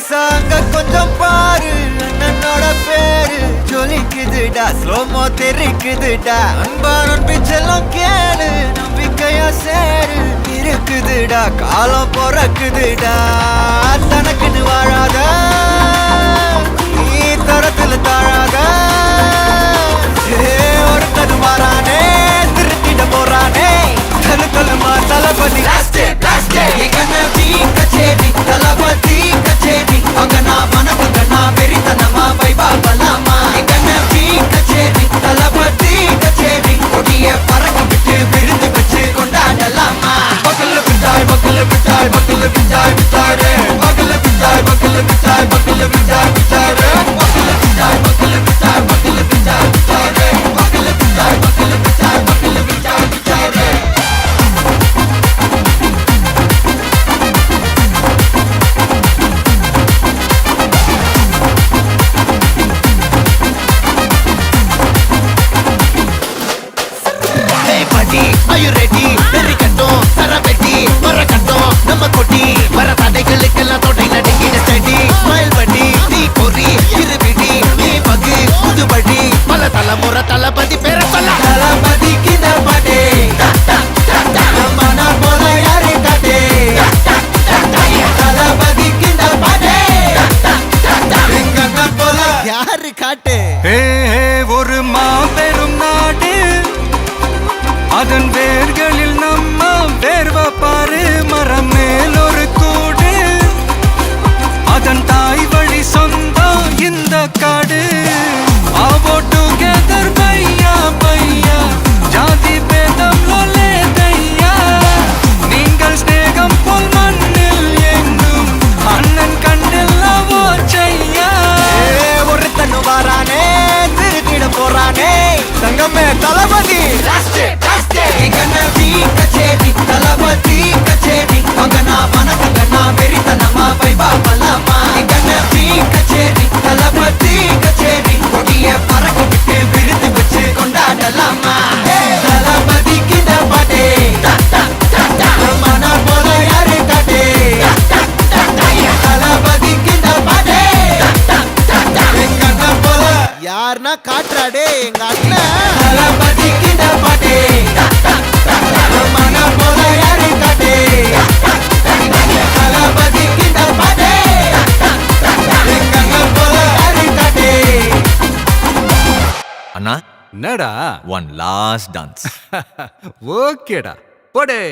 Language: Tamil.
நைசாங்க கொஞ்சம் பாரு அண்ணனோட பேரு ஜொலிக்குதுடா ஸ்லோமோ தெரிக்குதுடா அன்பாரன் பிச்செல்லாம் கேளு நம்பிக்கையா சேரு இருக்குதுடா காலம் பொறக்குதுடா தனக்குன்னு வாழாத நீ தரத்துல தாழாத ஒருத்தது மாறானே திருத்திட போறானே தலு தலுமா தளபதி கச்சேரி தளபதி கச்சேரி அங்கனா மனசுங்கனா வெறித்தனமா வைபா பலாமா கண்ணபி கச்சேரி தளபதி கச்சேரி கொடிய பறக்க விட்டு விருந்து வச்சு கொண்டாடலாமா பக்கல்ல பிட்டாய் பக்கல்ல பிட்டாய் பக்கல்ல பிட்டாய் பிட்டாரே பக்கல்ல பிட்டாய் பக்கல்ல பிட்டாய் பக்கல்ல பிட்டாய் பிட்டாரே பக்கல்ல பிட்டாய் பக்கல்ல பிட்டாய் பக்கல்ல பிட்டாய் பிட்டாரே பக்கல்ல பிட்டாய் பக்கல்ல பிட்டாய் பக்கல்ல பிட்டாய் பிட்டாரே Are you ready? Very கட்டும் சரபெட்டி வர கட்டும் நம்ம கொட்டி வர தடைகளுக்கெல்லாம் தொடை நடுங்கிட ஸ்டடி ஸ்மைல் பண்ணி தீ பொறி இருபிடி நீ பகு புதுபடி பல தலைமுறை தளபதி பேர சொல்ல தளபதி கித பாட்டே மன போல யாரு காட்டே தளபதி கித பாட்டே எங்க போல யாரு காட்டே ஒரு மாபெரும் நாடு அதன் வேர்களில் நம்ம வேர்வ பாரு மரம் மேல் ஒரு கூடு அதன் தாய் வழி சொந்தம் இந்த காடு ஆவோ டுகெதர் பையா பையா ஜாதி பேதம் லோலே தையா நீங்கள் ஸ்நேகம் போல் மண்ணில் எங்கும் அண்ணன் கண்டில்லவோ செய்யா ஒருத்தனு வாரானே திருத்திட போறானே தங்கமே தளபதி கண்ணபி கச்சேரி தளபதி கச்சேரி அங்கனா மனசங்கனா வெறித்தனமா வைபா பலாமா கண்ணபி கச்சேரி தளபதி கச்சேரி கொடிய பறக்க விட்டு விருந்து வச்சு கொண்டாடலாமா தளபதி கிட்ட பாட்டே மன போல யாரு காட்டே தளபதி கிட்ட பாட்டே எங்க அண்ணன் போல யாருன்னா காட்டுறாடே எங்க அண்ணன் தளபதி கிட்ட பாட்டே மன போல யாரு காட்டே தளபதி கிட்ட பாட்டே எங்க அண்ணன் போல யாரு காட்டே அண்ணா என்னடா one last dance ஓகேடா போடே